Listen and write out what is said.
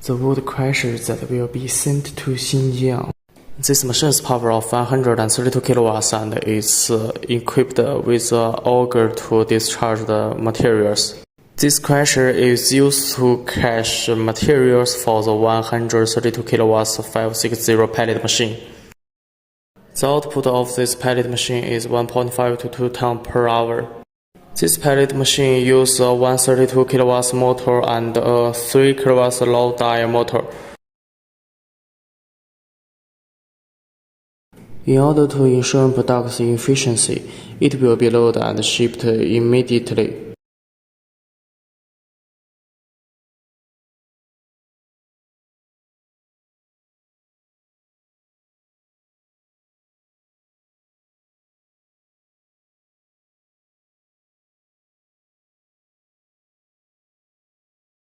the wood crushers that will be sent to Xinjiang. This machine's power of 132 kilowatts and is equipped with an auger to discharge the materials. This crusher is used to crush materials for the 132 kilowatts 560 pellet machine. The output of this pellet machine is 1.5 to 2 tons per hour. This pellet machine uses a 132 kilowatts motor and a 3 kilowatts low dial motor. In order to ensure production efficiency, it will be loaded and shipped immediately.